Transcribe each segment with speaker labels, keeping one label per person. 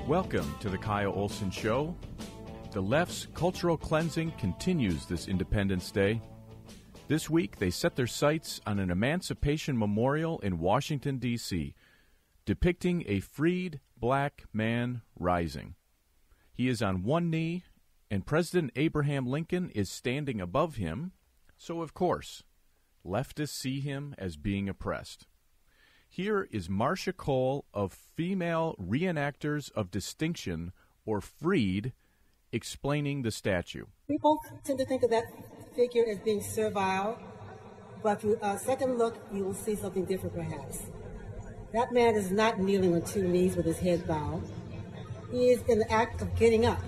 Speaker 1: Welcome to the Kyle Olson Show. The left's cultural cleansing continues this Independence Day. This week, they set their sights on an emancipation memorial in Washington, D.C., depicting a freed black man rising. He is on one knee, and President Abraham Lincoln is standing above him, so of course, leftists see him as being oppressed. Here is Marcia Cole of Female Reenactors of Distinction, or FREED, explaining the statue.
Speaker 2: People tend to think of that figure as being servile, but with a second look, you will see something different perhaps. That man is not kneeling on two knees with his head bowed. He is in the act of getting up,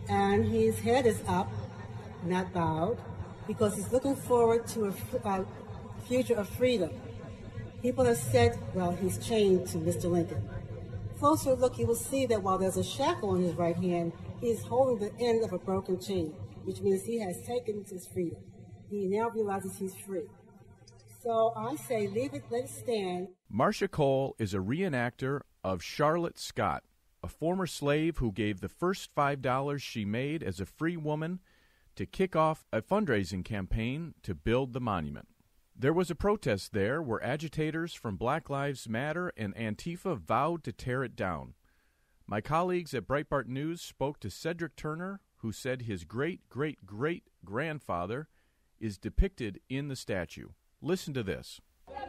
Speaker 2: and his head is up, not bowed, because he's looking forward to a future of freedom. People have said, well, he's chained to Mr. Lincoln. Closer look, you will see that while there's a shackle on his right hand, he's holding the end of a broken chain, which means he has taken his freedom. He now realizes he's free. So I say, leave it, let it stand.
Speaker 1: Marcia Cole is a reenactor of Charlotte Scott, a former slave who gave the first $5 she made as a free woman to kick off a fundraising campaign to build the monument. There was a protest there where agitators from Black Lives Matter and Antifa vowed to tear it down. My colleagues at Breitbart News spoke to Cedric Turner, who said his great-great-great-grandfather is depicted in the statue. Listen to this.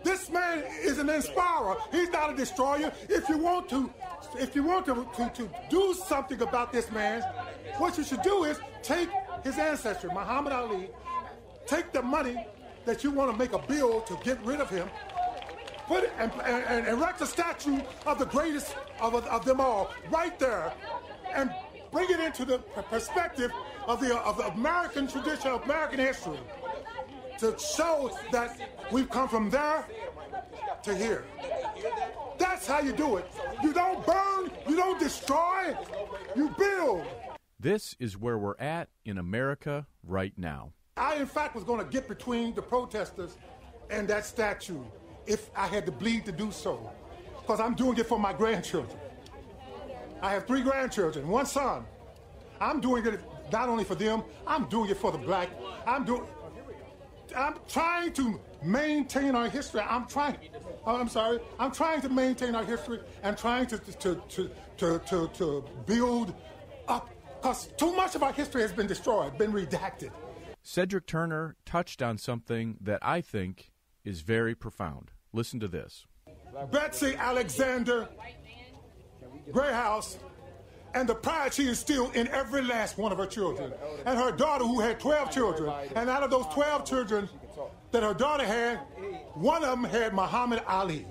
Speaker 3: This man is an inspirer. He's not a destroyer. If you want to do something about this man, what you should do is take his ancestor, Muhammad Ali, take the money that you want to make a bill to get rid of him, put it and erect a statue of the greatest of them all right there, and bring it into the perspective of the American tradition, of American history, to show that we've come from there to here. That's how you do it. You don't burn, you don't destroy, you build.
Speaker 1: This is where we're at in America right now.
Speaker 3: I, in fact, was going to get between the protesters and that statue if I had to bleed to do so, because I'm doing it for my grandchildren. I have 3 grandchildren, 1 son. I'm doing it not only for them, I'm doing it for the black. I'm trying to maintain our history. I'm trying to maintain our history and trying to build up, because too much of our history has been destroyed, been redacted.
Speaker 1: Cedric Turner touched on something that I think is very profound. Listen to this.
Speaker 3: Betsy Alexander Greyhouse and the pride she instilled in every last one of her children. And her daughter, who had 12 children, and out of those 12 children that her daughter had, one of them had Muhammad Ali,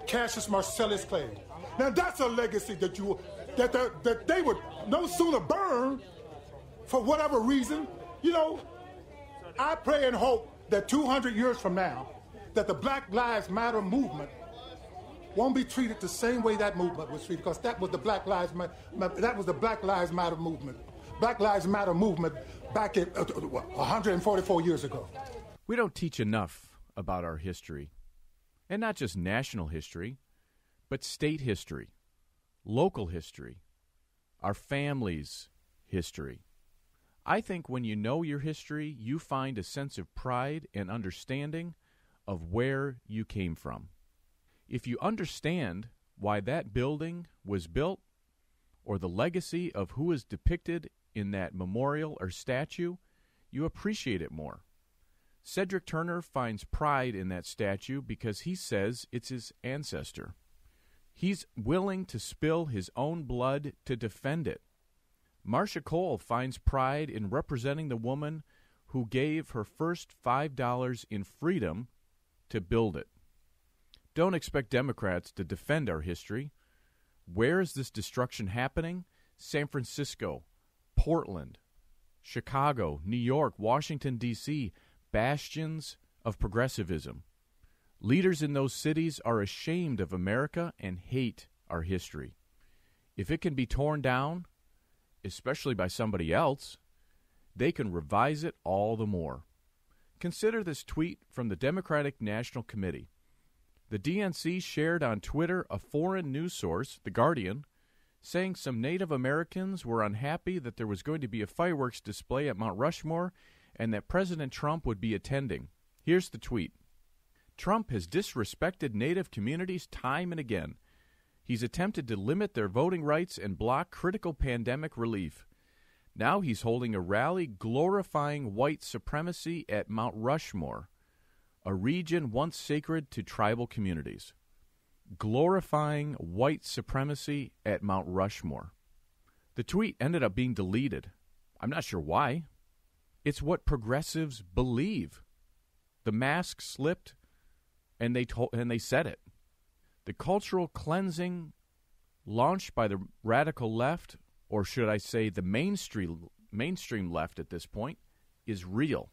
Speaker 3: Cassius Marcellus Clay. Now that's a legacy that they would no sooner burn for whatever reason. You know, I pray and hope that 200 years from now, that the Black Lives Matter movement won't be treated the same way that movement was treated, because that was the Black Lives Matter movement. Black Lives Matter movement back at 144 years ago.
Speaker 1: We don't teach enough about our history, and not just national history, but state history, local history, our family's history. I think when you know your history, you find a sense of pride and understanding of where you came from. If you understand why that building was built, or the legacy of who is depicted in that memorial or statue, you appreciate it more. Cedric Turner finds pride in that statue because he says it's his ancestor. He's willing to spill his own blood to defend it. Marcia Cole finds pride in representing the woman who gave her first $5 in freedom to build it. Don't expect Democrats to defend our history. Where is this destruction happening? San Francisco, Portland, Chicago, New York, Washington, D.C., bastions of progressivism. Leaders in those cities are ashamed of America and hate our history. If it can be torn down, especially by somebody else, they can revise it all the more. Consider this tweet from the Democratic National Committee. The DNC shared on Twitter a foreign news source, The Guardian, saying some Native Americans were unhappy that there was going to be a fireworks display at Mount Rushmore and that President Trump would be attending. Here's the tweet. Trump has disrespected Native communities time and again. He's attempted to limit their voting rights and block critical pandemic relief. Now he's holding a rally glorifying white supremacy at Mount Rushmore, a region once sacred to tribal communities. Glorifying white supremacy at Mount Rushmore. The tweet ended up being deleted. I'm not sure why. It's what progressives believe. The mask slipped, and they said it. The cultural cleansing launched by the radical left, or should I say the mainstream left at this point, is real.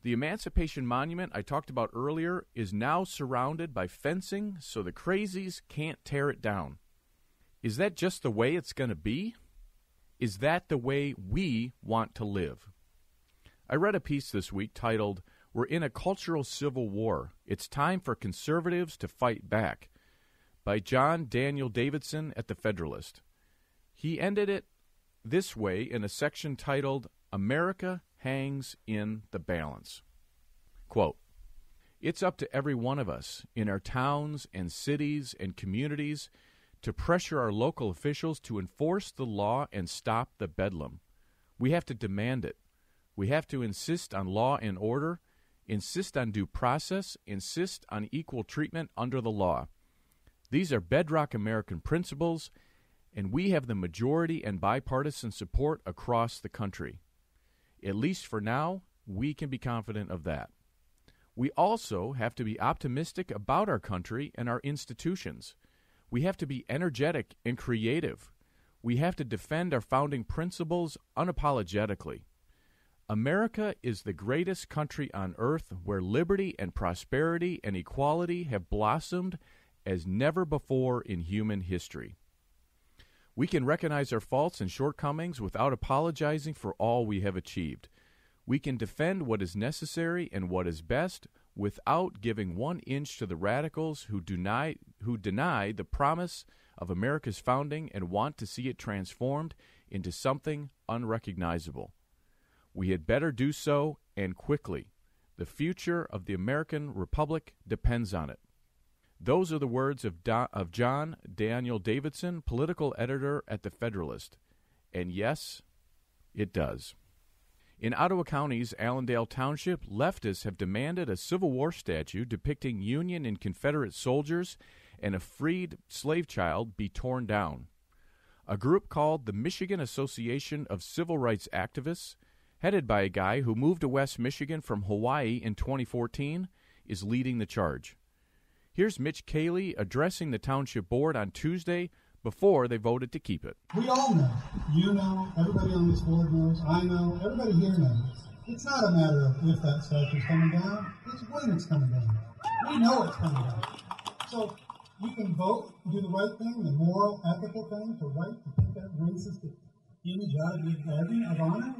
Speaker 1: The Emancipation Monument I talked about earlier is now surrounded by fencing so the crazies can't tear it down. Is that just the way it's going to be? Is that the way we want to live? I read a piece this week titled, "We're in a Cultural Civil War. It's time for conservatives to fight back," by John Daniel Davidson at The Federalist. He ended it this way in a section titled, "America Hangs in the Balance." Quote, "It's up to every one of us in our towns and cities and communities to pressure our local officials to enforce the law and stop the bedlam. We have to demand it. We have to insist on law and order, insist on due process, insist on equal treatment under the law. These are bedrock American principles, and we have the majority and bipartisan support across the country. At least for now, we can be confident of that. We also have to be optimistic about our country and our institutions. We have to be energetic and creative. We have to defend our founding principles unapologetically. America is the greatest country on earth where liberty and prosperity and equality have blossomed as never before in human history. We can recognize our faults and shortcomings without apologizing for all we have achieved. We can defend what is necessary and what is best without giving 1 inch to the radicals who deny the promise of America's founding and want to see it transformed into something unrecognizable. We had better do so, and quickly. The future of the American Republic depends on it." Those are the words of John Daniel Davidson, political editor at The Federalist. And yes, it does. In Ottawa County's Allendale Township, leftists have demanded a Civil War statue depicting Union and Confederate soldiers and a freed slave child be torn down. A group called the Michigan Association of Civil Rights Activists, headed by a guy who moved to West Michigan from Hawaii in 2014, is leading the charge. Here's Mitch Cayley addressing the Township Board on Tuesday before they voted to keep it.
Speaker 4: We all know, you know, everybody on this board knows, I know, everybody here knows. It's not a matter of if that statue is coming down, it's when it's coming down. We know it's coming down. So you can vote, do the right thing, the moral, ethical thing, to take that racist image out of your badge of honor,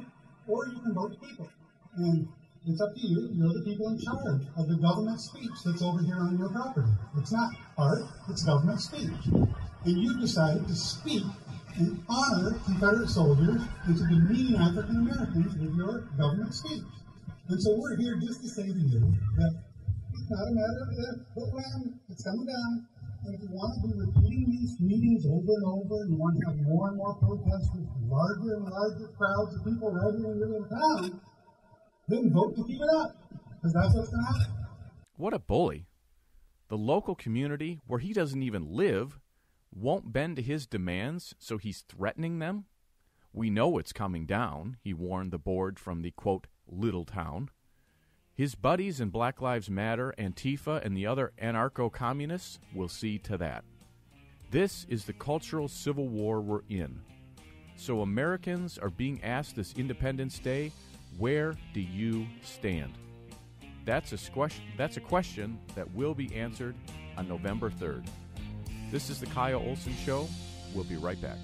Speaker 4: or you can vote to keep it. And it's up to you. You're the people in charge of the government speech that's over here on your property. It's not art, it's government speech. And you decided to speak and honor Confederate soldiers and to demean African Americans with your government speech. And so we're here just to say to you that it's not a matter of if, but when. It's coming down. And if you want to be repeating these meetings over and over, and you want to have more and more protests with larger and larger crowds of people right here in your little town, then vote to keep it up, because that's what's going to happen.
Speaker 1: What a bully. The local community, where he doesn't even live, won't bend to his demands, so he's threatening them. We know it's coming down, he warned the board from the, quote, little town. His buddies in Black Lives Matter, Antifa, and the other anarcho-communists will see to that. This is the cultural civil war we're in. So Americans are being asked this Independence Day, where do you stand? That's a question that will be answered on November 3rd. This is the Kyle Olson Show. We'll be right back.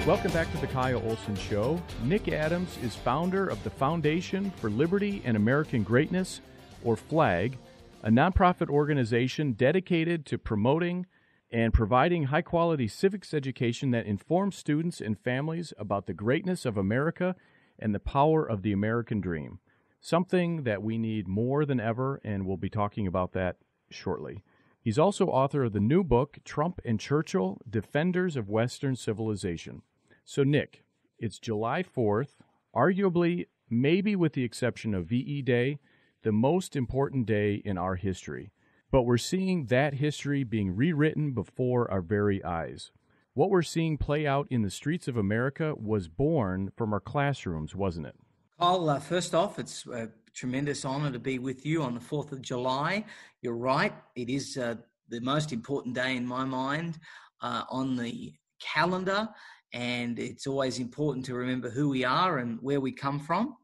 Speaker 1: Welcome back to the Kyle Olson Show. Nick Adams is founder of the Foundation for Liberty and American Greatness, or FLAG, a nonprofit organization dedicated to promoting and providing high-quality civics education that informs students and families about the greatness of America and the power of the American dream, something that we need more than ever, and we'll be talking about that shortly. He's also author of the new book, Trump and Churchill, Defenders of Western Civilization. So, Nick, it's July 4th, arguably, maybe with the exception of VE Day, the most important day in our history. But we're seeing that history being rewritten before our very eyes. What we're seeing play out in the streets of America was born from our classrooms, wasn't it?
Speaker 5: Kyle, first off, it's a tremendous honor to be with you on the 4th of July. You're right. It is the most important day in my mind on the calendar. And it's always important to remember who we are and where we come from.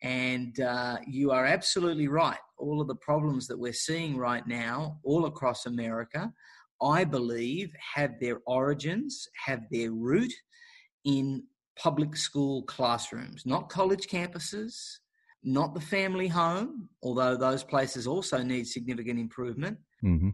Speaker 5: And you are absolutely right. All of the problems that we're seeing right now all across America, I believe, have their origins, have their root in public school classrooms, not college campuses, not the family home, although those places also need significant improvement,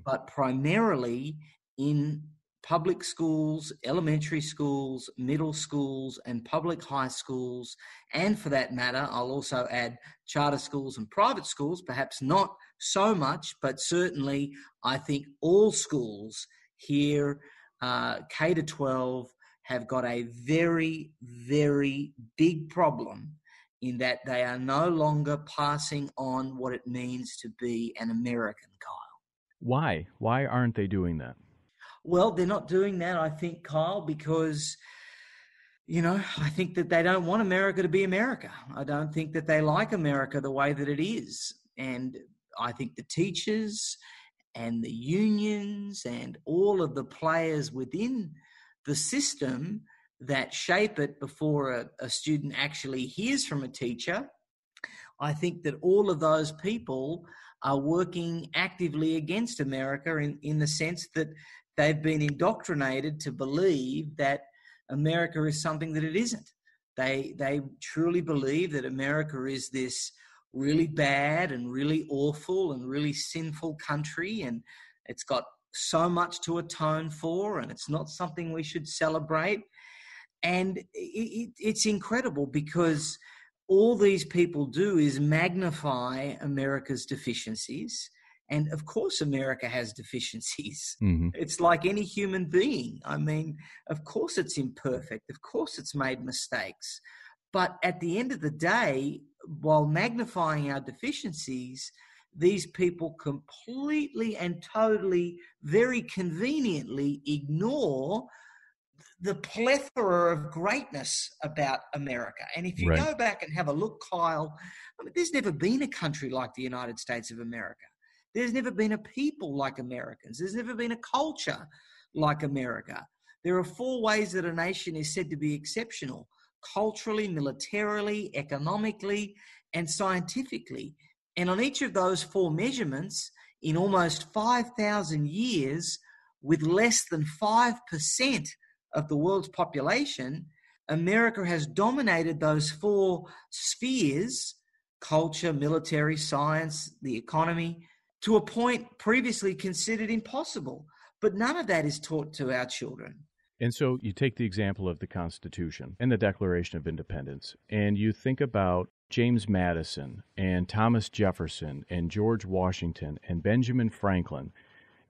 Speaker 5: but primarily in public schools, elementary schools, middle schools, and public high schools. And for that matter, I'll also add charter schools and private schools, perhaps not so much, but certainly I think all schools here, K to 12, have got a very, very big problem in that they are no longer passing on what it means to be an American, Kyle.
Speaker 1: Why? Why aren't they doing that?
Speaker 5: Well, they're not doing that, I think, Kyle, because, I think that they don't want America to be America. I don't think that they like America the way that it is. And I think the teachers and the unions and all of the players within the system that shape it before a student actually hears from a teacher, I think that all of those people are working actively against America in the sense that they've been indoctrinated to believe that America is something that it isn't. They truly believe that America is this really bad and really awful and really sinful country, and it's got so much to atone for, and it's not something we should celebrate. And it's incredible because all these people do is magnify America's deficiencies. And of course, America has deficiencies. It's like any human being. I mean, of course it's imperfect. Of course it's made mistakes. But at the end of the day, while magnifying our deficiencies, these people completely and totally, very conveniently ignore the plethora of greatness about America. And if you go back and have a look, Kyle, I mean, there's never been a country like the United States of America. There's never been a people like Americans. There's never been a culture like America. There are 4 ways that a nation is said to be exceptional: culturally, militarily, economically, and scientifically. And on each of those 4 measurements, in almost 5,000 years, with less than 5% of the world's population, America has dominated those 4 spheres: culture, military, science, the economy, to a point previously considered impossible. But none of that is taught to our children.
Speaker 1: And so you take the example of the Constitution and the Declaration of Independence, and you think about James Madison and Thomas Jefferson and George Washington and Benjamin Franklin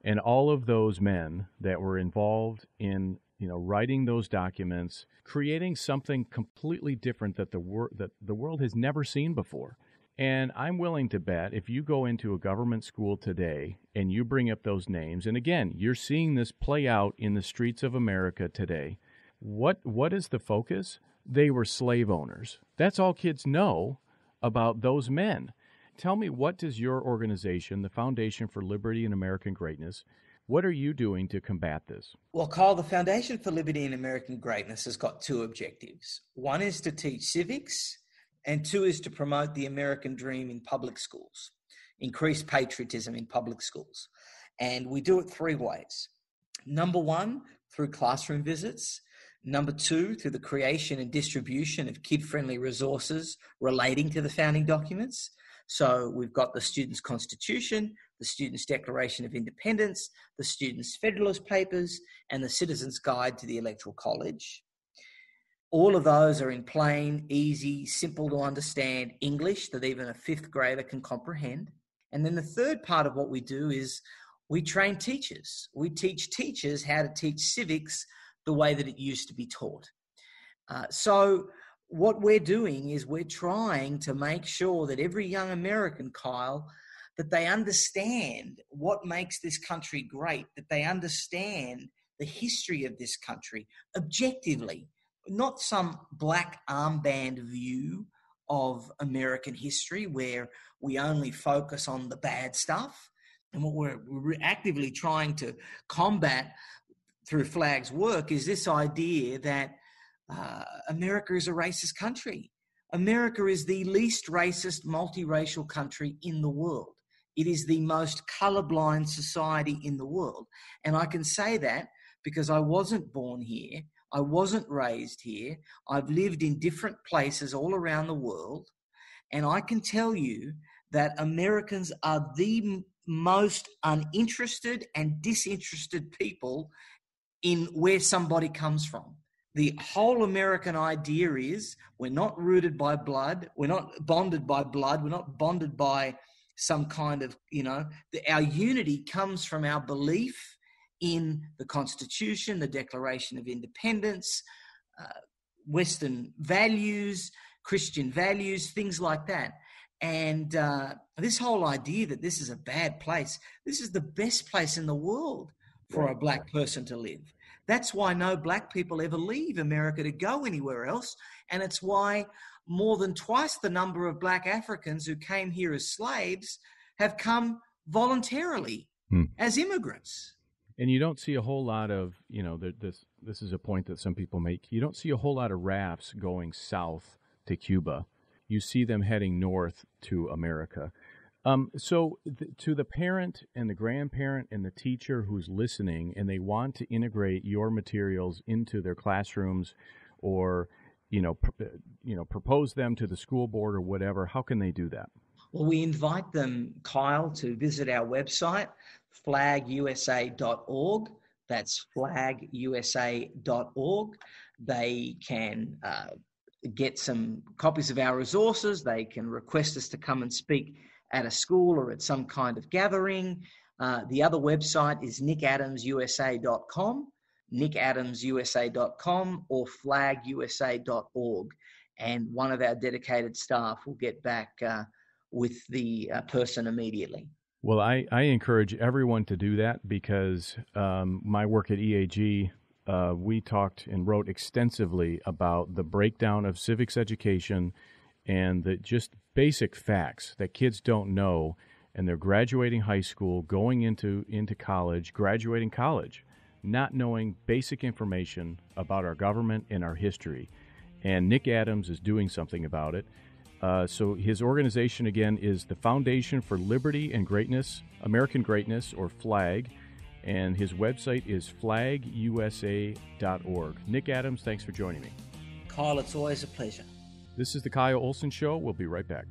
Speaker 1: and all of those men that were involved in writing those documents, creating something completely different that the world has never seen before. And I'm willing to bet if you go into a government school today and you bring up those names, and again, you're seeing this play out in the streets of America today, what is the focus? They were slave owners. That's all kids know about those men. Tell me, what does your organization, the Foundation for Liberty and American Greatness, what are you doing to combat this?
Speaker 5: Well, Kyle, the Foundation for Liberty and American Greatness has got 2 objectives. One is to teach civics, and 2 is to promote the American dream in public schools, increase patriotism in public schools. And we do it 3 ways. Number 1, through classroom visits. Number two, through the creation and distribution of kid-friendly resources relating to the founding documents. So we've got the Students' Constitution, the Students' Declaration of Independence, the Students' Federalist Papers, and the Citizens' Guide to the Electoral College. All of those are in plain, easy, simple to understand English that even a fifth grader can comprehend. And then the third part of what we do is we train teachers. We teach teachers how to teach civics the way that it used to be taught. So what we're doing is we're trying to make sure that every young American, Kyle, that they understand what makes this country great, that they understand the history of this country objectively, not some black armband view of American history where we only focus on the bad stuff. And what we're actively trying to combat through FLAG's work is this idea that America is a racist country. America is the least racist, multiracial country in the world. It is the most colorblind society in the world. And I can say that because I wasn't born here. I wasn't raised here. I've lived in different places all around the world. And I can tell you that Americans are the most uninterested and disinterested people in where somebody comes from. The whole American idea is we're not rooted by blood. We're not bonded by blood. We're not bonded by some kind of, our unity comes from our belief in the Constitution, the Declaration of Independence, Western values, Christian values, things like that. And this whole idea that this is a bad place, this is the best place in the world for a black person to live. That's why no black people ever leave America to go anywhere else. And it's why more than twice the number of black Africans who came here as slaves have come voluntarily as immigrants.
Speaker 1: And you don't see a whole lot of, this is a point that some people make. You don't see a whole lot of rafts going south to Cuba. You see them heading north to America. To the parent and the grandparent and the teacher who's listening and they want to integrate your materials into their classrooms or, propose them to the school board or whatever, how can they do that?
Speaker 5: Well, we invite them, Kyle, to visit our website, flagusa.org. That's flagusa.org. They can get some copies of our resources. They can request us to come and speak at a school or at some kind of gathering. The other website is nickadamsusa.com, nickadamsusa.com, or flagusa.org. And one of our dedicated staff will get back with the person immediately.
Speaker 1: Well, I encourage everyone to do that because my work at EAG, we talked and wrote extensively about the breakdown of civics education and the just basic facts that kids don't know, and they're graduating high school, going into college, graduating college, not knowing basic information about our government and our history. And Nick Adams is doing something about it. So his organization, again, is the Foundation for Liberty and Greatness, American Greatness, or FLAG, and his website is flagusa.org. Nick Adams, thanks for joining me.
Speaker 5: Kyle, it's always a pleasure.
Speaker 1: This is the Kyle Olson Show. We'll be right back.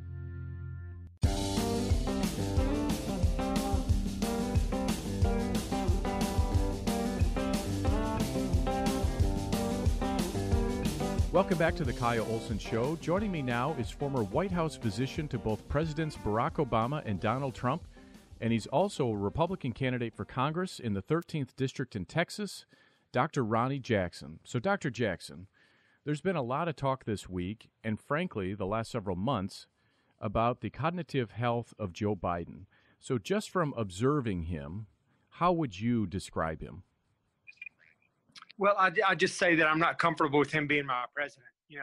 Speaker 1: Welcome back to the Kyle Olson Show. Joining me now is former White House physician to both Presidents Barack Obama and Donald Trump, and he's also a Republican candidate for Congress in the 13th District in Texas, Dr. Ronnie Jackson. So, Dr. Jackson, there's been a lot of talk this week, and frankly, the last several months, about the cognitive health of Joe Biden. So just from observing him, how would you describe him?
Speaker 6: Well, I just say that I'm not comfortable with him being my president. You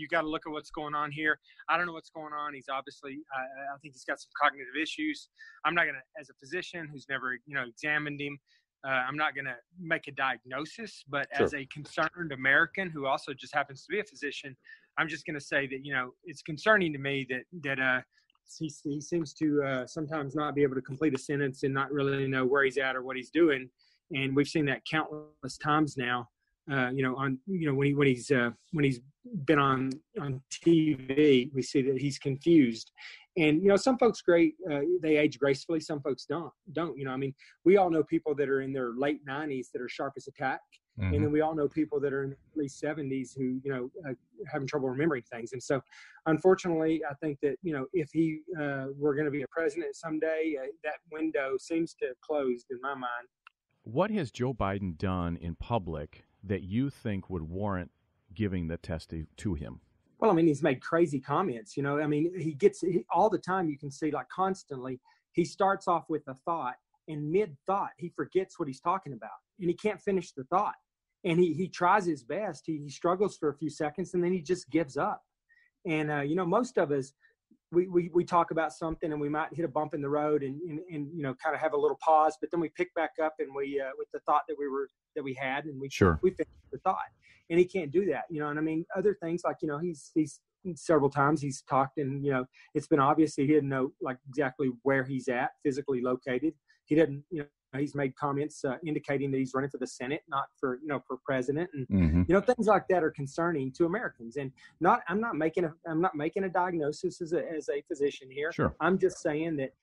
Speaker 6: got to look at what's going on here. I don't know what's going on. He's obviously, I think he's got some cognitive issues. I'm not going to, as a physician who's never, examined him, I'm not going to make a diagnosis, but
Speaker 1: Sure.
Speaker 6: As a concerned American who also just happens to be a physician, I'm just going to say that, it's concerning to me that he seems to sometimes not be able to complete a sentence and not really know where he's at or what he's doing. And we've seen that countless times now. when he's been on TV, we see that he's confused. And some folks they age gracefully. Some folks don't. We all know people that are in their late 90s that are sharp as a tack, and then we all know people that are in their early 70s who having trouble remembering things. And so, unfortunately, I think that if he were going to be a president someday, that window seems to have closed in my mind.
Speaker 1: What has Joe Biden done in public that you think would warrant giving the test to him?
Speaker 6: Well, he's made crazy comments. He all the time, you can see, like, constantly, he starts off with a thought, and mid-thought, he forgets what he's talking about, and he can't finish the thought. And he tries his best. He struggles for a few seconds, and then he just gives up. And, most of us, we talk about something, and we might hit a bump in the road and kind of have a little pause, but then we pick back up, and we with the thought that we had, and we finish the thought. And he can't do that, Other things, like, he's several times he's talked, and it's been obvious he didn't know, like, exactly where he's at physically located. He didn't, he's made comments indicating that he's running for the Senate, not for for president, and things like that are concerning to Americans. And I'm not making a diagnosis as a physician here.
Speaker 1: Sure.
Speaker 6: I'm just saying that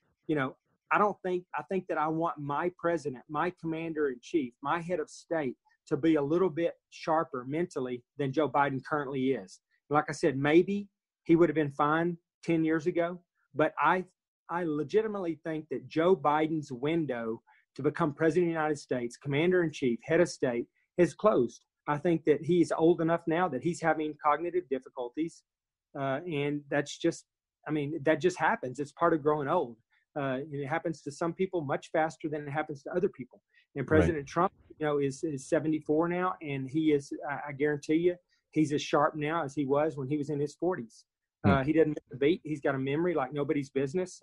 Speaker 6: I think that I want my president, my commander in chief, my head of state to be a little bit sharper mentally than Joe Biden currently is. Like I said, maybe he would have been fine 10 years ago, but I legitimately think that Joe Biden's window to become president of the United States, commander in chief, head of state, is closed. I think that he's old enough now that he's having cognitive difficulties. And that's just, that just happens. It's part of growing old. And it happens to some people much faster than it happens to other people. And President Trump, is 74 now, and he is, I guarantee you, he's as sharp now as he was when he was in his 40s. He doesn't miss a beat. He's got a memory like nobody's business.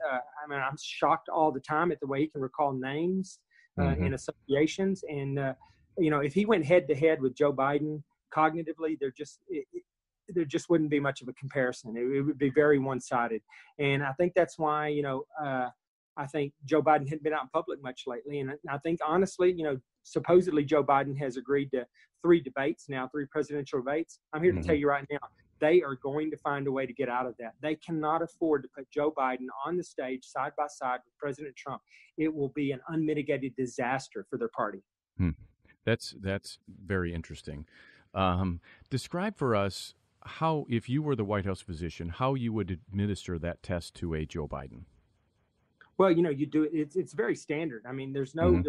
Speaker 6: I'm shocked all the time at the way he can recall names and associations. And, if he went head to head with Joe Biden cognitively, there just wouldn't be much of a comparison. It would be very one-sided. And I think that's why, I think Joe Biden hadn't been out in public much lately. And I think, honestly, supposedly Joe Biden has agreed to 3 presidential debates. I'm here to tell you right now, they are going to find a way to get out of that. They cannot afford to put Joe Biden on the stage side by side with President Trump. It will be an unmitigated disaster for their party.
Speaker 1: That's very interesting. Describe for us how, if you were the White House physician, how you would administer that test to a Joe Biden.
Speaker 6: Well, you do it. It's very standard. There's no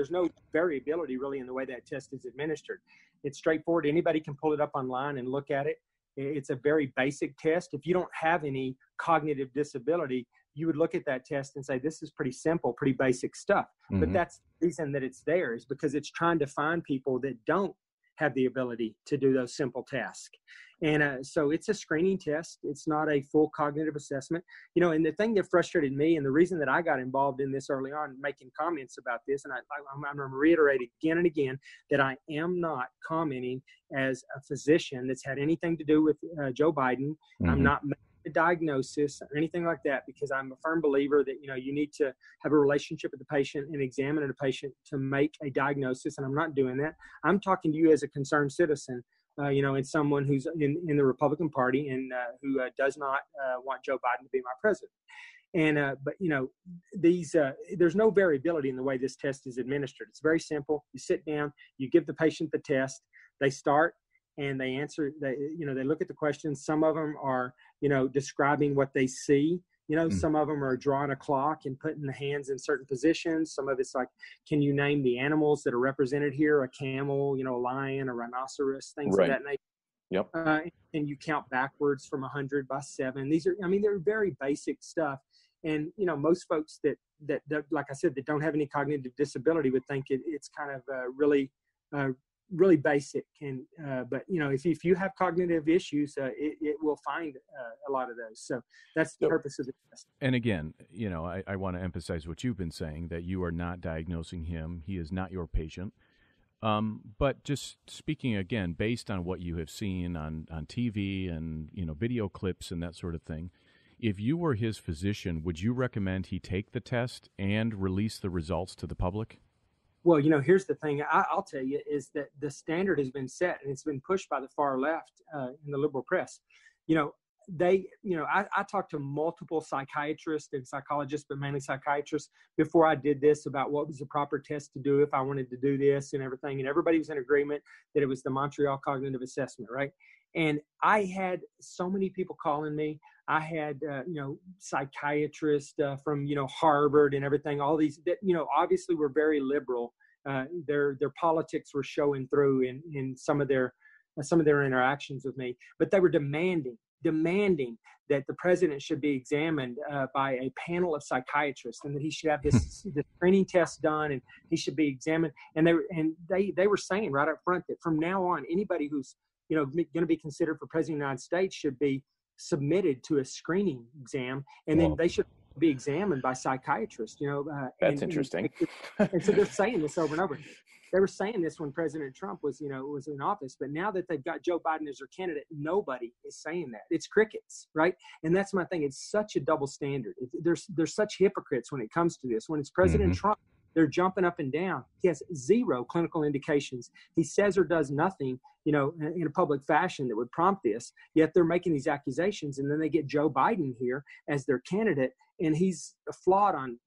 Speaker 6: variability really in the way that test is administered. It's straightforward. Anybody can pull it up online and look at it. It's a very basic test. If you don't have any cognitive disability, you would look at that test and say, this is pretty simple, pretty basic stuff. But that's the reason that it's there, is because it's trying to find people that don't have the ability to do those simple tasks. And so it's a screening test. It's not a full cognitive assessment. And the thing that frustrated me, and the reason that I got involved in this early on, making comments about this, and I'm going to reiterate again and again that I am not commenting as a physician that's had anything to do with Joe Biden. I'm not making a diagnosis or anything like that, because I'm a firm believer that, you need to have a relationship with the patient and examine the patient to make a diagnosis. And I'm not doing that. I'm talking to you as a concerned citizen, and someone who's in the Republican Party and who does not want Joe Biden to be my president. And but there's no variability in the way this test is administered. It's very simple. You sit down, you give the patient the test, they start and they answer. They look at the questions. Some of them are describing what they see. Some of them are drawing a clock and putting the hands in certain positions. Some of it's like, can you name the animals that are represented here? A camel, a lion, a rhinoceros, things of that nature.
Speaker 7: Yep.
Speaker 6: And you count backwards from 100 by 7. These are, they're very basic stuff. And, most folks that, like I said, that don't have any cognitive disability would think it's kind of really basic. And but if you have cognitive issues, it will find a lot of those. So that's the purpose of the test.
Speaker 1: And again, I want to emphasize what you've been saying, that you are not diagnosing him. He is not your patient. But just speaking again, based on what you have seen on TV and video clips and that sort of thing, if you were his physician, would you recommend he take the test and release the results to the public?
Speaker 6: Well, here's the thing I'll tell you is that the standard has been set, and it's been pushed by the far left in the liberal press. I talked to multiple psychiatrists and psychologists, but mainly psychiatrists, before I did this about what was the proper test to do if I wanted to do this and everything. And everybody was in agreement that it was the Montreal Cognitive Assessment, right? And I had so many people calling me. I had, psychiatrists from, Harvard and everything, all these that, obviously were very liberal. Their politics were showing through in some of their interactions with me, but they were demanding that the president should be examined by a panel of psychiatrists, and that he should have this screening test done, and he should be examined. And they were saying right up front that from now on, anybody who's going to be considered for president of the United States should be submitted to a screening exam, and then they should be examined by psychiatrists.
Speaker 1: That's interesting.
Speaker 6: And so they're saying this over and over. They were saying this when President Trump was in office, but now that they've got Joe Biden as their candidate, nobody is saying that. It's crickets, right? And that's my thing. It's such a double standard. There's such hypocrites when it comes to this. When it's President Trump, they're jumping up and down. He has zero clinical indications. He says or does nothing, in a public fashion that would prompt this. Yet they're making these accusations, and then they get Joe Biden here as their candidate, and he's flawed on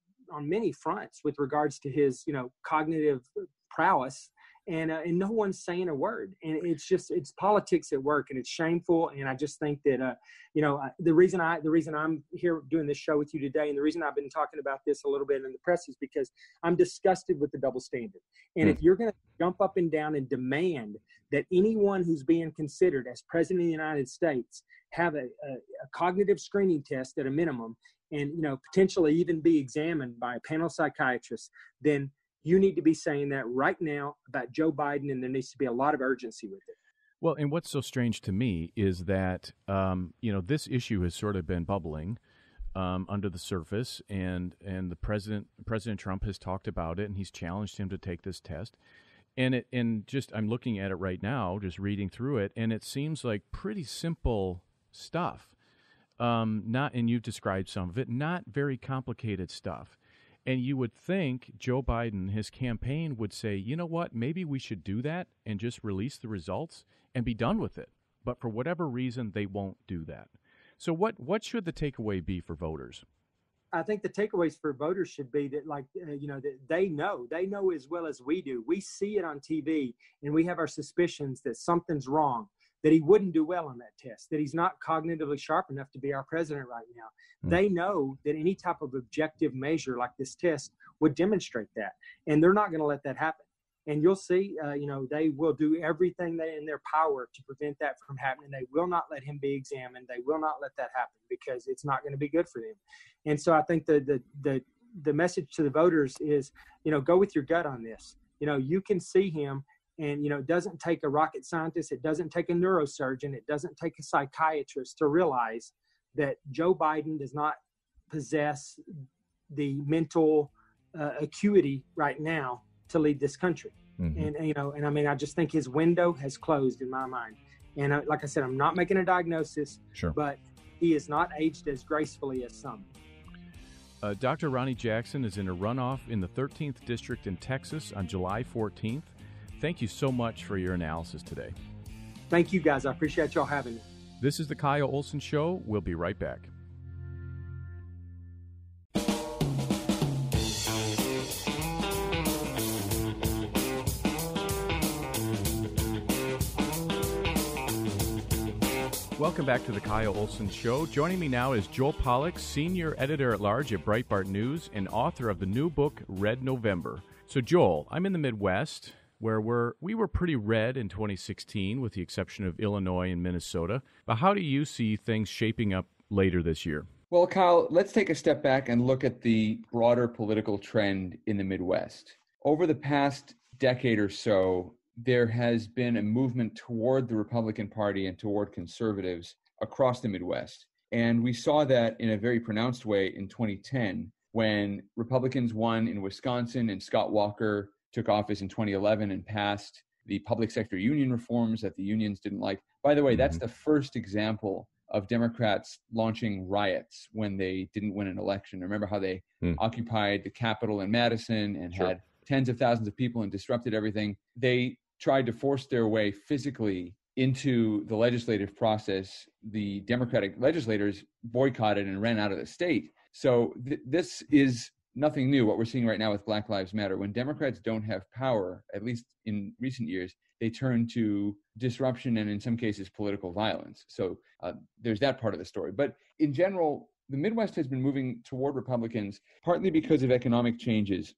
Speaker 6: many fronts with regards to his, cognitive prowess, and no one's saying a word. And it's politics at work, and it's shameful. And I just think that the reason I'm here doing this show with you today, and the reason I've been talking about this a little bit in the press, is because I'm disgusted with the double standard. And if you're going to jump up and down and demand that anyone who's being considered as president of the United States have a cognitive screening test at a minimum, and potentially even be examined by a panel of psychiatrists, then you need to be saying that right now about Joe Biden, and there needs to be a lot of urgency with it.
Speaker 1: Well, and what's so strange to me is that, this issue has sort of been bubbling under the surface, and the President Trump has talked about it, and he's challenged him to take this test. And I'm looking at it right now, just reading through it, and it seems like pretty simple stuff. And you've described some of it, not very complicated stuff. And you would think Joe Biden, his campaign, would say, you know what, maybe we should do that and just release the results and be done with it. But for whatever reason, they won't do that. So what should the takeaway be for voters?
Speaker 6: I think the takeaways for voters should be that, that they know as well as we do. We see it on TV, and we have our suspicions that something's wrong, that he wouldn't do well on that test, that he's not cognitively sharp enough to be our president right now. They know that any type of objective measure like this test would demonstrate that, and they're not going to let that happen. And you'll see, they will do everything in their power to prevent that from happening. They will not let him be examined. They will not let that happen, because it's not going to be good for them. And so I think the message to the voters is, go with your gut on this. You can see him. And, it doesn't take a rocket scientist. It doesn't take a neurosurgeon. It doesn't take a psychiatrist to realize that Joe Biden does not possess the mental acuity right now to lead this country. And I just think his window has closed in my mind. And like I said, I'm not making a diagnosis, but he is not aged as gracefully as some.
Speaker 1: Dr. Ronnie Jackson is in a runoff in the 13th District in Texas on July 14th. Thank you so much for your analysis today.
Speaker 6: Thank you, guys. I appreciate y'all having me.
Speaker 1: This is the Kyle Olson Show. We'll be right back. Welcome back to the Kyle Olson Show. Joining me now is Joel Pollack, Senior Editor-at-Large at Breitbart News and author of the new book, Red November. So, Joel, I'm in the Midwest, where we were pretty red in 2016, with the exception of Illinois and Minnesota. But how do you see things shaping up later this year?
Speaker 7: Well, Kyle, let's take a step back and look at the broader political trend in the Midwest. Over the past decade or so, there has been a movement toward the Republican Party and toward conservatives across the Midwest. And we saw that in a very pronounced way in 2010, when Republicans won in Wisconsin and Scott Walker took office in 2011 and passed the public sector union reforms that the unions didn't like. By the way, that's the first example of Democrats launching riots when they didn't win an election. Remember how they occupied the Capitol in Madison and had tens of thousands of people and disrupted everything. They tried to force their way physically into the legislative process. The Democratic legislators boycotted and ran out of the state. So this is nothing new. What we're seeing right now with Black Lives Matter, when Democrats don't have power, at least in recent years, they turn to disruption and in some cases political violence. So there's that part of the story. But in general, the Midwest has been moving toward Republicans, partly because of economic changes.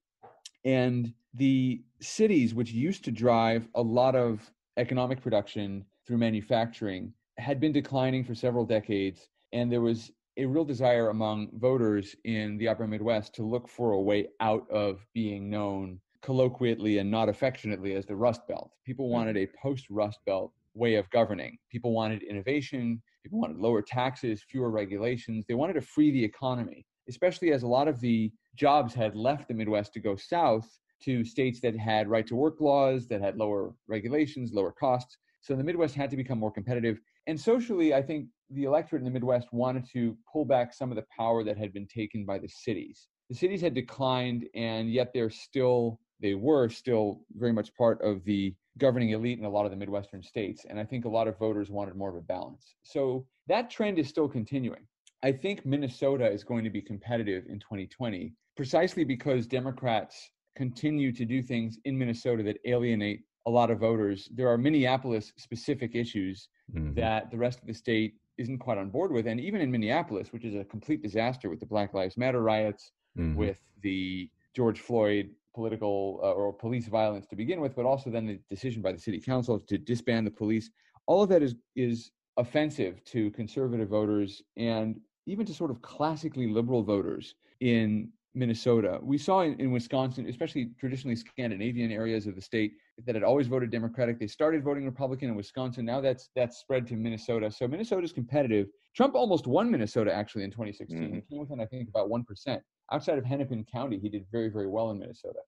Speaker 7: And the cities, which used to drive a lot of economic production through manufacturing, had been declining for several decades. And there was a real desire among voters in the upper Midwest to look for a way out of being known colloquially and not affectionately as the Rust Belt. People wanted a post-Rust Belt way of governing. People wanted innovation. People wanted lower taxes, fewer regulations. They wanted to free the economy, especially as a lot of the jobs had left the Midwest to go south to states that had right-to-work laws, that had lower regulations, lower costs. So the Midwest had to become more competitive. And socially, I think the electorate in the Midwest wanted to pull back some of the power that had been taken by the cities. The cities had declined, and yet they were still very much part of the governing elite in a lot of the Midwestern states. And I think a lot of voters wanted more of a balance. So that trend is still continuing. I think Minnesota is going to be competitive in 2020, precisely because Democrats continue to do things in Minnesota that alienate a lot of voters. There are Minneapolis-specific issues that the rest of the state isn't quite on board with. And even in Minneapolis, which is a complete disaster with the Black Lives Matter riots, with the George Floyd political or police violence to begin with, but also then the decision by the city council to disband the police, all of that is offensive to conservative voters and even to sort of classically liberal voters in Minnesota. We saw in Wisconsin, especially traditionally Scandinavian areas of the state that had always voted Democratic, they started voting Republican in Wisconsin. Now that's spread to Minnesota. So Minnesota's competitive. Trump almost won Minnesota actually in 2016. He came within, I think, about 1%. Outside of Hennepin County, he did very, very well in Minnesota.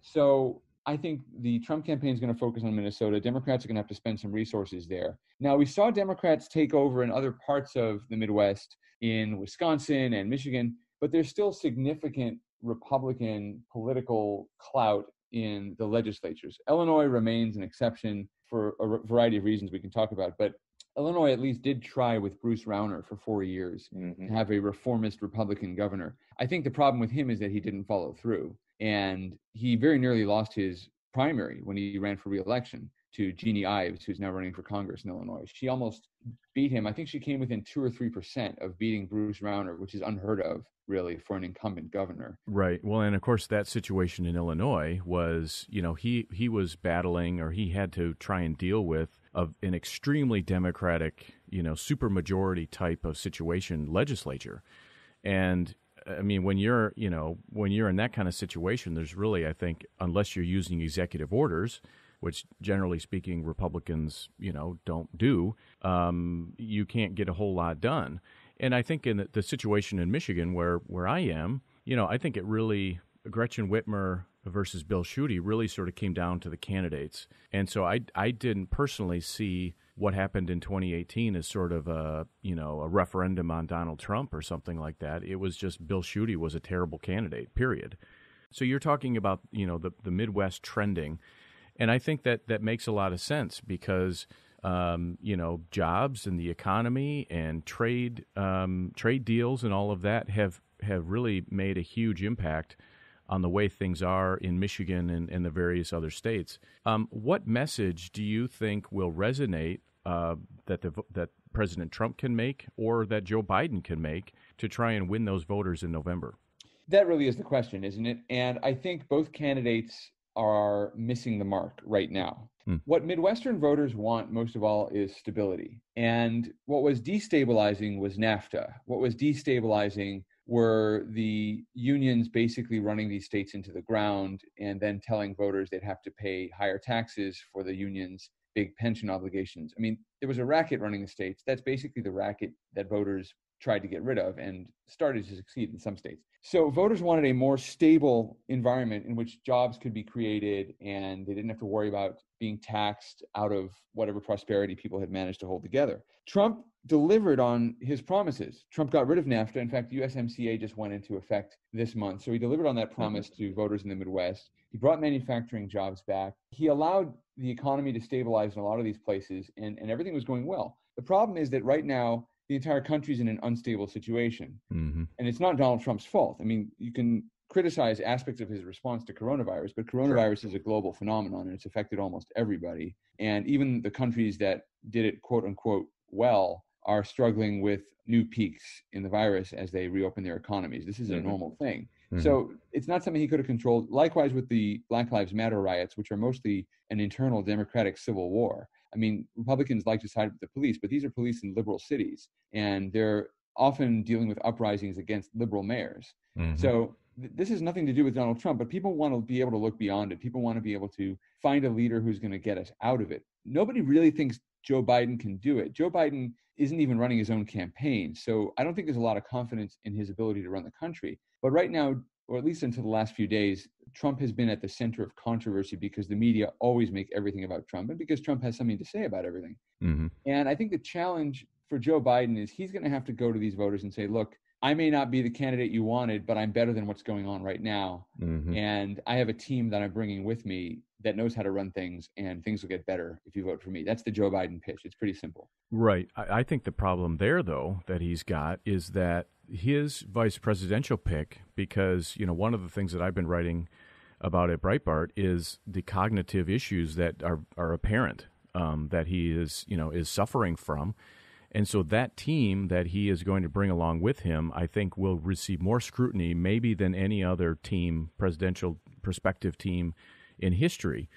Speaker 7: So I think the Trump campaign is going to focus on Minnesota. Democrats are going to have to spend some resources there. Now, we saw Democrats take over in other parts of the Midwest, in Wisconsin and Michigan, but there's still significant Republican political clout in the legislatures. Illinois remains an exception for a variety of reasons we can talk about, but Illinois at least did try with Bruce Rauner for 4 years to have a reformist Republican governor. I think the problem with him is that he didn't follow through, and he very nearly lost his primary when he ran for re-election to Jeannie Ives, who's now running for Congress in Illinois. She almost beat him. I think she came within 2 or 3% of beating Bruce Rauner, which is unheard of, really, for an incumbent governor.
Speaker 1: Right. Well, and of course, that situation in Illinois was, he was battling, or he had to try and deal with an extremely Democratic, supermajority type of situation legislature. And I mean, when you're in that kind of situation, there's really, I think, unless you're using executive orders, which generally speaking, Republicans, don't do, you can't get a whole lot done. And I think in the situation in Michigan where I am, I think it really, Gretchen Whitmer versus Bill Schuette really sort of came down to the candidates. And so I didn't personally see what happened in 2018 as sort of a referendum on Donald Trump or something like that. It was just Bill Schuette was a terrible candidate, period. So you're talking about, the Midwest trending. And I think that makes a lot of sense because, jobs and the economy and trade deals and all of that have really made a huge impact on the way things are in Michigan and the various other states. What message do you think will resonate that President Trump can make or that Joe Biden can make to try and win those voters in November?
Speaker 7: That really is the question, isn't it? And I think both candidates are missing the mark right now. What Midwestern voters want most of all is stability. And what was destabilizing was NAFTA. What was destabilizing were the unions basically running these states into the ground and then telling voters they'd have to pay higher taxes for the unions' big pension obligations. I mean, there was a racket running the states. That's basically the racket that voters tried to get rid of and started to succeed in some states. So voters wanted a more stable environment in which jobs could be created and they didn't have to worry about being taxed out of whatever prosperity people had managed to hold together. Trump delivered on his promises. Trump got rid of NAFTA. In fact, USMCA just went into effect this month. So he delivered on that promise to voters in the Midwest. He brought manufacturing jobs back. He allowed the economy to stabilize in a lot of these places, and everything was going well. The problem is that right now, the entire country is in an unstable situation. And it's not Donald Trump's fault. I mean, you can criticize aspects of his response to coronavirus, but coronavirus is a global phenomenon, and it's affected almost everybody. And even the countries that did it, quote unquote, well, are struggling with new peaks in the virus as they reopen their economies. This is a normal thing. So it's not something he could have controlled. Likewise with the Black Lives Matter riots, which are mostly an internal Democratic civil war. I mean, Republicans like to side with the police, but these are police in liberal cities, and they're often dealing with uprisings against liberal mayors. So this has nothing to do with Donald Trump, but people want to be able to look beyond it. People want to be able to find a leader who's going to get us out of it. Nobody really thinks Joe Biden can do it. Joe Biden isn't even running his own campaign. So I don't think there's a lot of confidence in his ability to run the country. But right now, or at least until the last few days, Trump has been at the center of controversy because the media always make everything about Trump and because Trump has something to say about everything. And I think the challenge for Joe Biden is he's going to have to go to these voters and say, look, I may not be the candidate you wanted, but I'm better than what's going on right now. And I have a team that I'm bringing with me that knows how to run things, and things will get better if you vote for me. That's the Joe Biden pitch. It's pretty simple.
Speaker 1: Right. I think the problem there, though, that he's got is that his vice presidential pick, because, you know, one of the things that I've been writing about at Breitbart is the cognitive issues that are apparent that he is suffering from. And so that team that he is going to bring along with him, I think, will receive more scrutiny maybe than any other team, presidential prospective team in history.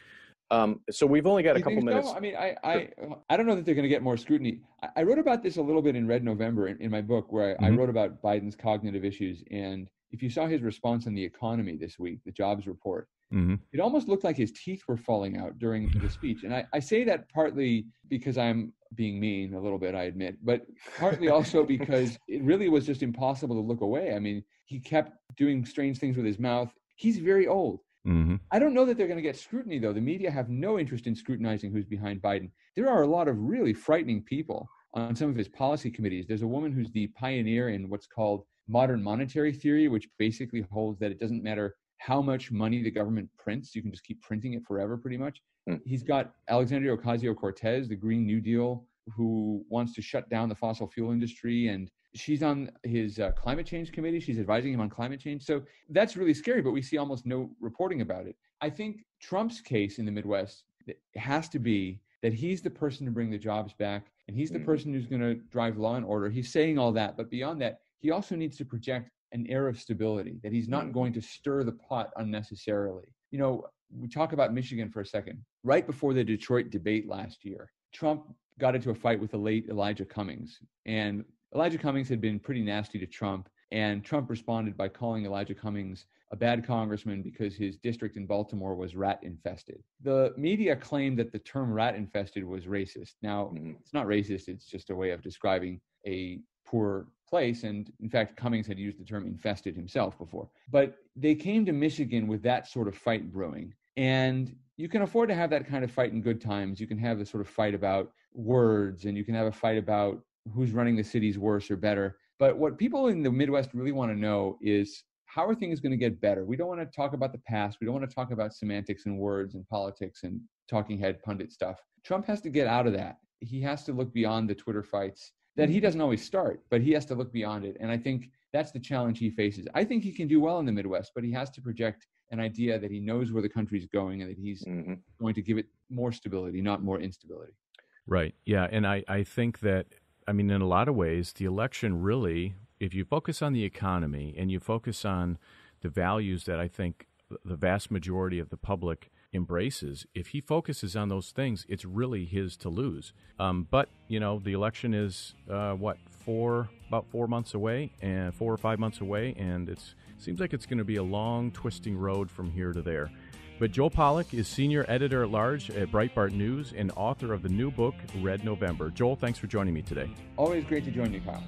Speaker 1: So we've only got a couple minutes.
Speaker 7: So? I mean, I don't know that they're going to get more scrutiny. I wrote about this a little bit in Red November in my book, where I wrote about Biden's cognitive issues. And if you saw his response on the economy this week, the jobs report, it almost looked like his teeth were falling out during the speech. And I say that partly because I'm being mean a little bit, I admit, but partly also because it really was just impossible to look away. I mean, he kept doing strange things with his mouth. He's very old. I don't know that they're going to get scrutiny, though. The media have no interest in scrutinizing who's behind Biden. There are a lot of really frightening people on some of his policy committees. There's a woman who's the pioneer in what's called modern monetary theory, which basically holds that it doesn't matter how much money the government prints. You can just keep printing it forever, pretty much. He's got Alexandria Ocasio-Cortez, the Green New Deal, who wants to shut down the fossil fuel industry, and she's on his climate change committee. She's advising him on climate change. So that's really scary, but we see almost no reporting about it. I think Trump's case in the Midwest has to be that he's the person to bring the jobs back, and he's the person who's going to drive law and order. He's saying all that, but beyond that, he also needs to project an air of stability, that he's not going to stir the pot unnecessarily. You know, we talk about Michigan for a second. Right before the Detroit debate last year, Trump got into a fight with the late Elijah Cummings. And Elijah Cummings had been pretty nasty to Trump. And Trump responded by calling Elijah Cummings a bad congressman because his district in Baltimore was rat infested. The media claimed that the term rat infested was racist. Now, it's not racist. It's just a way of describing a poor place. And in fact, Cummings had used the term infested himself before. But they came to Michigan with that sort of fight brewing. And you can afford to have that kind of fight in good times. You can have a sort of fight about words, and you can have a fight about who's running the cities worse or better. But what people in the Midwest really want to know is, how are things going to get better? We don't want to talk about the past. We don't want to talk about semantics and words and politics and talking head pundit stuff. Trump has to get out of that. He has to look beyond the Twitter fights that he doesn't always start, but he has to look beyond it. And I think that's the challenge he faces. I think he can do well in the Midwest, but he has to project an idea that he knows where the country's going and that he's going to give it more stability, not more instability.
Speaker 1: Right. Yeah. And I think that, I mean, in a lot of ways, the election really, if you focus on the economy and you focus on the values that I think the vast majority of the public embraces, if he focuses on those things, it's really his to lose. But, you know, the election is, about 4 months away, and 4 or 5 months away, and it seems like it's going to be a long, twisting road from here to there. But Joel Pollak is Senior Editor-at-Large at Breitbart News and author of the new book, Red November. Joel, thanks for joining me today.
Speaker 7: Always great to join you, Kyle.